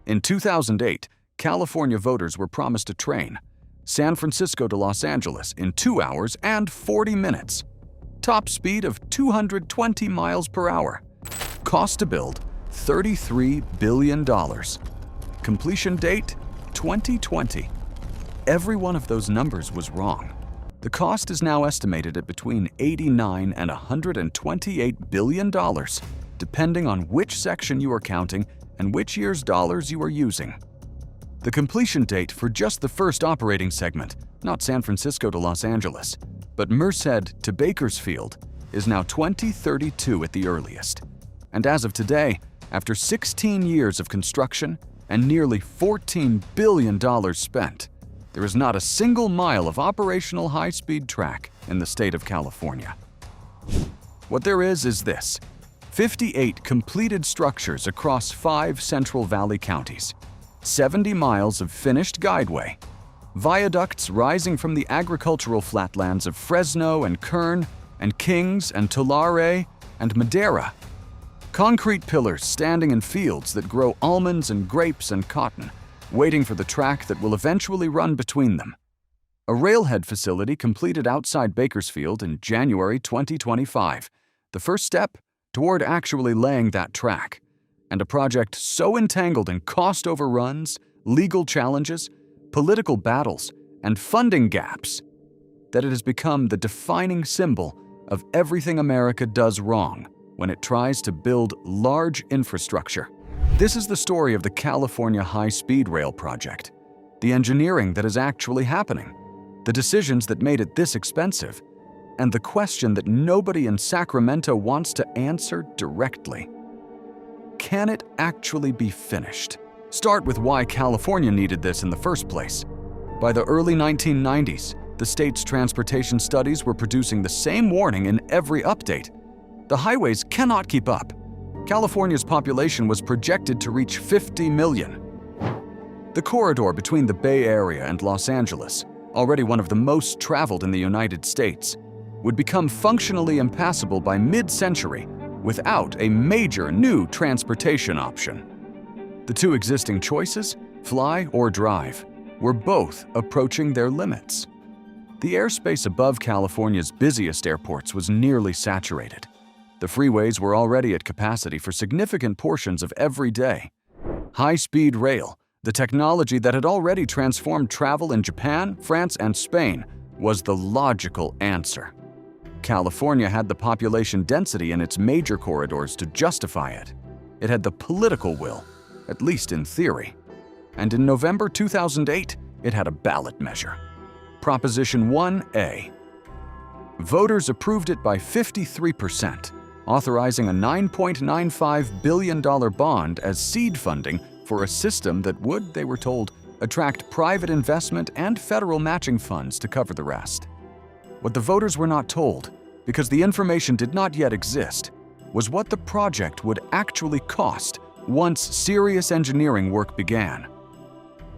In 2008, California voters were promised a train, San Francisco to Los Angeles, in 2 hours and 40 minutes. Top speed of 220 miles per hour. Cost to build, $33 billion. Completion date, 2020. Every one of those numbers was wrong. The cost is now estimated at between $89 and $128 billion, depending on which section you are counting and which year's dollars you are using. The completion date for just the first operating segment, not San Francisco to Los Angeles, but Merced to Bakersfield, is now 2032 at the earliest. And as of today, after 16 years of construction and nearly $14 billion spent, there is not a single mile of operational high-speed track in the state of California. What there is this: 58 completed structures across 5 Central Valley counties, 70 miles of finished guideway, viaducts rising from the agricultural flatlands of Fresno and Kern and Kings and Tulare and Madera, concrete pillars standing in fields that grow almonds and grapes and cotton, waiting for the track that will eventually run between them. A railhead facility completed outside Bakersfield in January 2025, the first step toward actually laying that track, and a project so entangled in cost overruns, legal challenges, political battles, and funding gaps that it has become the defining symbol of everything America does wrong when it tries to build large infrastructure. This is the story of the California High-Speed Rail project, the engineering that is actually happening, the decisions that made it this expensive, and the question that nobody in Sacramento wants to answer directly. Can it actually be finished? Start with why California needed this in the first place. By the early 1990s, the state's transportation studies were producing the same warning in every update. The highways cannot keep up. California's population was projected to reach 50 million. The corridor between the Bay Area and Los Angeles, already one of the most traveled in the United States, would become functionally impassable by mid-century without a major new transportation option. The two existing choices, fly or drive, were both approaching their limits. The airspace above California's busiest airports was nearly saturated. The freeways were already at capacity for significant portions of every day. High-speed rail, the technology that had already transformed travel in Japan, France, and Spain, was the logical answer. California had the population density in its major corridors to justify it. It had the political will, at least in theory. And in November 2008, it had a ballot measure. Proposition 1A. Voters approved it by 53%. Authorizing a $9.95 billion bond as seed funding for a system that would, they were told, attract private investment and federal matching funds to cover the rest. What the voters were not told, because the information did not yet exist, was what the project would actually cost once serious engineering work began.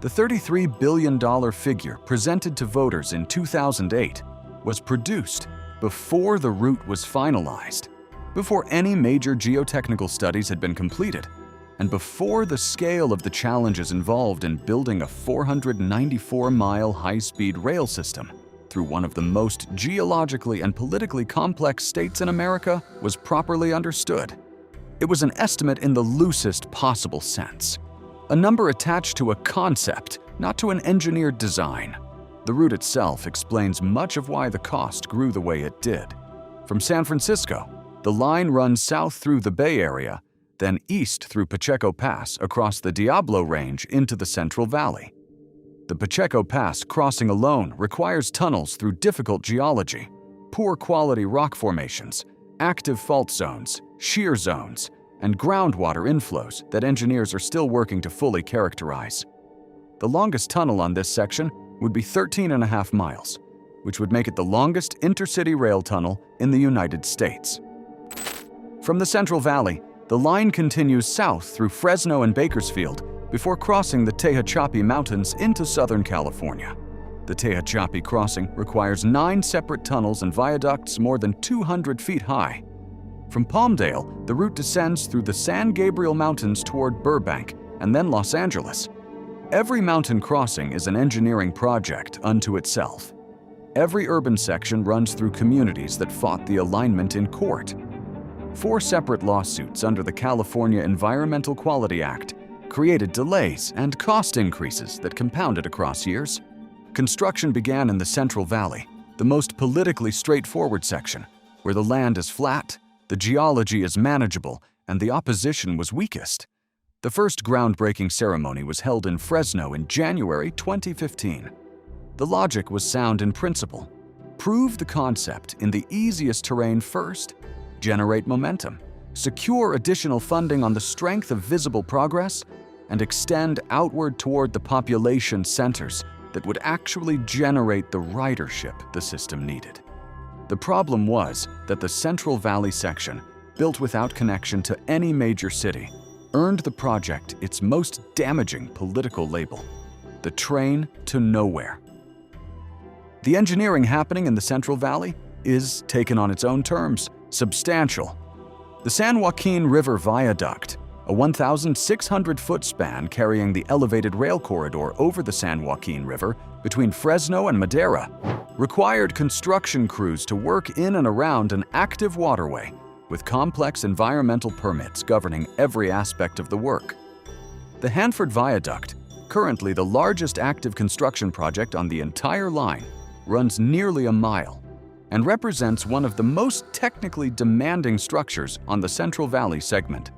The $33 billion figure presented to voters in 2008 was produced before the route was finalized, before any major geotechnical studies had been completed, and before the scale of the challenges involved in building a 494-mile high-speed rail system through one of the most geologically and politically complex states in America was properly understood. It was an estimate in the loosest possible sense, a number attached to a concept, not to an engineered design. The route itself explains much of why the cost grew the way it did. From San Francisco, the line runs south through the Bay Area, then east through Pacheco Pass across the Diablo Range into the Central Valley. The Pacheco Pass crossing alone requires tunnels through difficult geology, poor quality rock formations, active fault zones, shear zones, and groundwater inflows that engineers are still working to fully characterize. The longest tunnel on this section would be 13.5 miles, which would make it the longest intercity rail tunnel in the United States. From the Central Valley, the line continues south through Fresno and Bakersfield before crossing the Tehachapi Mountains into Southern California. The Tehachapi crossing requires 9 separate tunnels and viaducts more than 200 feet high. From Palmdale, the route descends through the San Gabriel Mountains toward Burbank and then Los Angeles. Every mountain crossing is an engineering project unto itself. Every urban section runs through communities that fought the alignment in court. 4 separate lawsuits under the California Environmental Quality Act created delays and cost increases that compounded across years. Construction began in the Central Valley, the most politically straightforward section, where the land is flat, the geology is manageable, and the opposition was weakest. The first groundbreaking ceremony was held in Fresno in January 2015. The logic was sound in principle. Prove the concept in the easiest terrain first, generate momentum, secure additional funding on the strength of visible progress, and extend outward toward the population centers that would actually generate the ridership the system needed. The problem was that the Central Valley section, built without connection to any major city, earned the project its most damaging political label: the train to nowhere. The engineering happening in the Central Valley is, taken on its own terms, substantial. The San Joaquin River Viaduct, a 1,600-foot span carrying the elevated rail corridor over the San Joaquin River between Fresno and Madera, required construction crews to work in and around an active waterway with complex environmental permits governing every aspect of the work. The Hanford Viaduct, currently the largest active construction project on the entire line, runs nearly a mile and represents one of the most technically demanding structures on the Central Valley segment.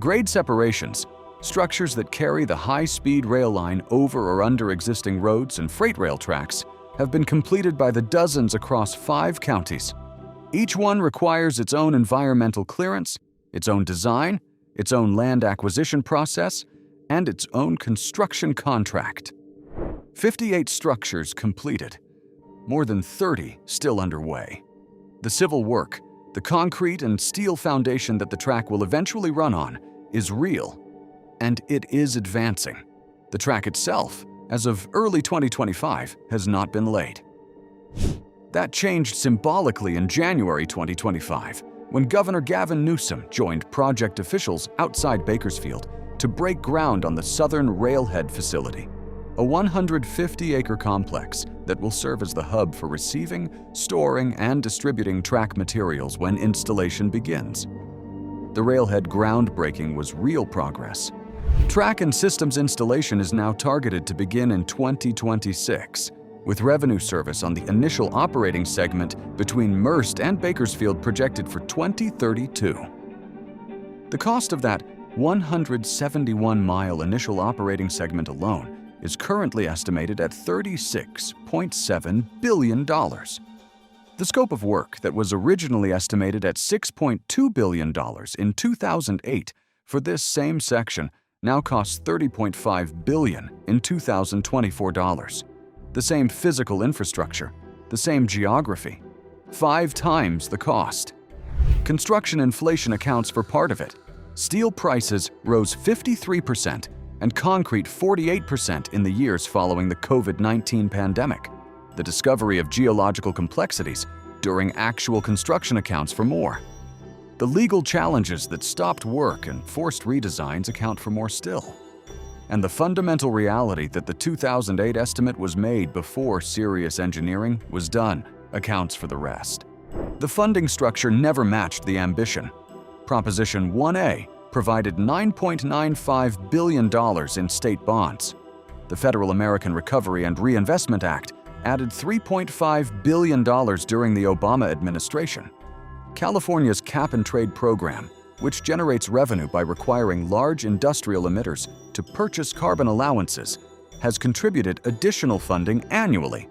Grade separations, structures that carry the high-speed rail line over or under existing roads and freight rail tracks, have been completed by the dozens across 5 counties. Each one requires its own environmental clearance, its own design, its own land acquisition process, and its own construction contract. 58 structures completed, more than 30 still underway. The civil work, the concrete and steel foundation that the track will eventually run on, is real, and it is advancing. The track itself, as of early 2025, has not been laid. That changed symbolically in January 2025, when Governor Gavin Newsom joined project officials outside Bakersfield to break ground on the Southern Railhead facility, a 150-acre complex that will serve as the hub for receiving, storing, and distributing track materials when installation begins. The railhead groundbreaking was real progress. Track and systems installation is now targeted to begin in 2026, with revenue service on the initial operating segment between Merced and Bakersfield projected for 2032. The cost of that 171-mile initial operating segment alone is currently estimated at $36.7 billion. The scope of work that was originally estimated at $6.2 billion in 2008 for this same section now costs $30.5 billion in 2024 dollars. The same physical infrastructure, the same geography, 5 times the cost. Construction inflation accounts for part of it. Steel prices rose 53% and concrete 48% in the years following the COVID-19 pandemic. The discovery of geological complexities during actual construction accounts for more. The legal challenges that stopped work and forced redesigns account for more still. And the fundamental reality that the 2008 estimate was made before serious engineering was done accounts for the rest. The funding structure never matched the ambition. Proposition 1A provided $9.95 billion in state bonds. The Federal American Recovery and Reinvestment Act added $3.5 billion during the Obama administration. California's cap-and-trade program, which generates revenue by requiring large industrial emitters to purchase carbon allowances, has contributed additional funding annually,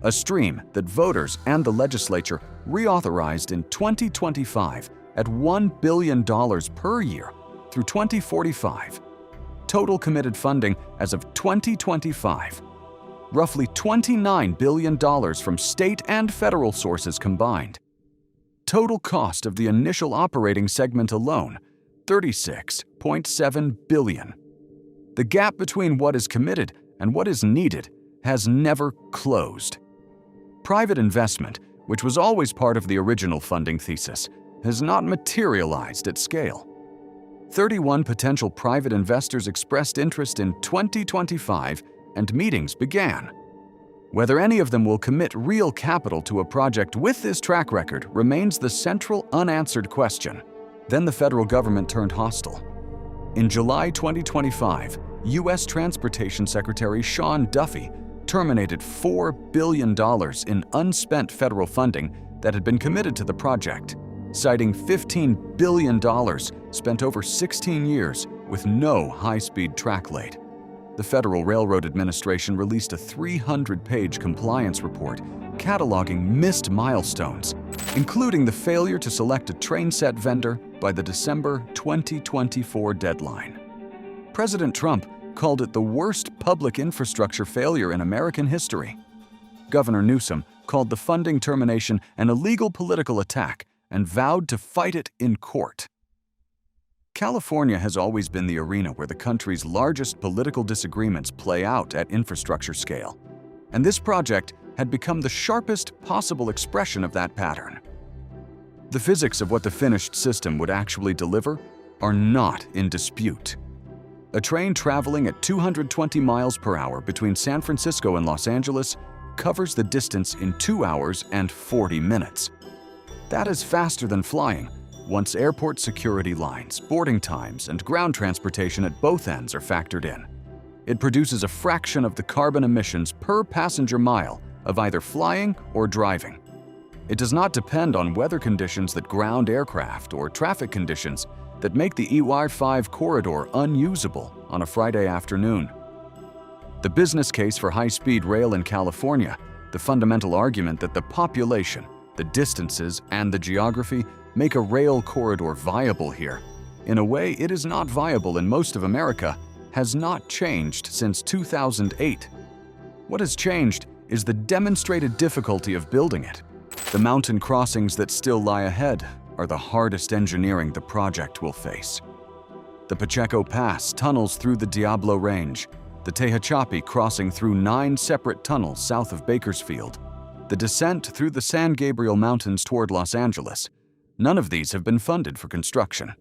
a stream that voters and the legislature reauthorized in 2025 at $1 billion per year through 2045. Total committed funding as of 2025, roughly $29 billion from state and federal sources combined. Total cost of the initial operating segment alone, $36.7 billion. The gap between what is committed and what is needed has never closed. Private investment, which was always part of the original funding thesis, has not materialized at scale. 31 potential private investors expressed interest in 2025, and meetings began. Whether any of them will commit real capital to a project with this track record remains the central unanswered question. Then the federal government turned hostile. In July 2025, U.S. Transportation Secretary Sean Duffy terminated $4 billion in unspent federal funding that had been committed to the project, citing $15 billion spent over 16 years with no high-speed track laid. The Federal Railroad Administration released a 300-page compliance report cataloging missed milestones, including the failure to select a trainset vendor by the December 2024 deadline. President Trump called it the worst public infrastructure failure in American history. Governor Newsom called the funding termination an illegal political attack and vowed to fight it in court. California has always been the arena where the country's largest political disagreements play out at infrastructure scale, and this project had become the sharpest possible expression of that pattern. The physics of what the finished system would actually deliver are not in dispute. A train traveling at 220 miles per hour between San Francisco and Los Angeles covers the distance in 2 hours and 40 minutes. That is faster than flying, once airport security lines, boarding times, and ground transportation at both ends are factored in. It produces a fraction of the carbon emissions per passenger mile of either flying or driving. It does not depend on weather conditions that ground aircraft or traffic conditions that make the EY-5 corridor unusable on a Friday afternoon. The business case for high-speed rail in California, the fundamental argument that the population, the distances, and the geography make a rail corridor viable here, in a way it is not viable in most of America, has not changed since 2008. What has changed is the demonstrated difficulty of building it. The mountain crossings that still lie ahead are the hardest engineering the project will face. The Pacheco Pass tunnels through the Diablo Range, the Tehachapi crossing through 9 separate tunnels south of Bakersfield, the descent through the San Gabriel Mountains toward Los Angeles. None of these have been funded for construction.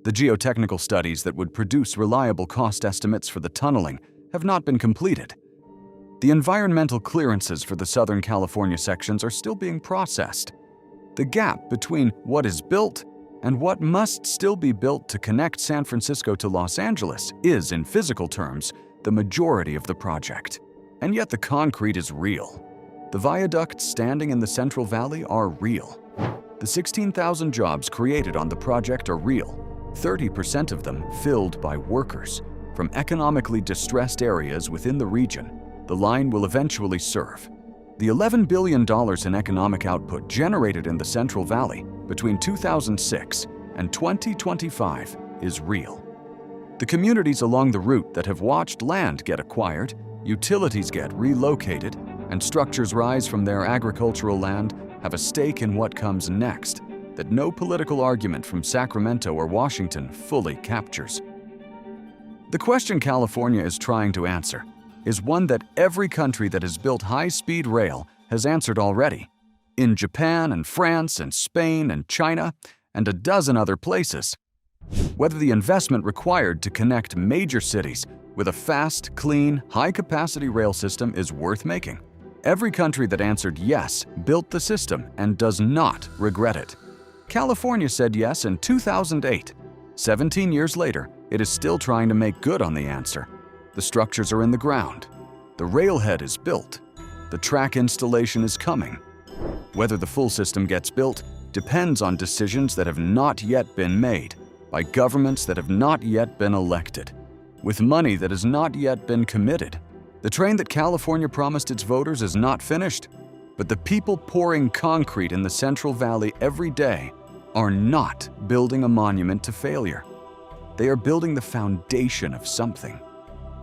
The geotechnical studies that would produce reliable cost estimates for the tunneling have not been completed. The environmental clearances for the Southern California sections are still being processed. The gap between what is built and what must still be built to connect San Francisco to Los Angeles is, in physical terms, the majority of the project. And yet the concrete is real. The viaducts standing in the Central Valley are real. The 16,000 jobs created on the project are real, 30% of them filled by workers from economically distressed areas within the region the line will eventually serve. The $11 billion in economic output generated in the Central Valley between 2006 and 2025 is real. The communities along the route that have watched land get acquired, utilities get relocated, and structures rise from their agricultural land have a stake in what comes next that no political argument from Sacramento or Washington fully captures. The question California is trying to answer is one that every country that has built high-speed rail has answered already. In Japan and France and Spain and China and a dozen other places. Whether the investment required to connect major cities with a fast, clean, high-capacity rail system is worth making. Every country that answered yes built the system and does not regret it. California said yes in 2008. 17 years later, it is still trying to make good on the answer. The structures are in the ground. The railhead is built. The track installation is coming. Whether the full system gets built depends on decisions that have not yet been made, by governments that have not yet been elected, with money that has not yet been committed. The train that California promised its voters is not finished, but the people pouring concrete in the Central Valley every day are not building a monument to failure. They are building the foundation of something.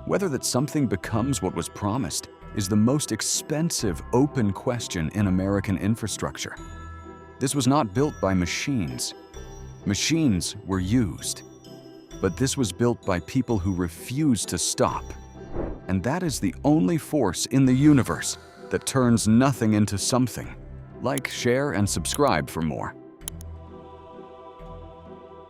Whether that something becomes what was promised is the most expensive open question in American infrastructure. This was not built by machines. Machines were used. But this was built by people who refused to stop. And that is the only force in the universe that turns nothing into something. Like, share, and subscribe for more.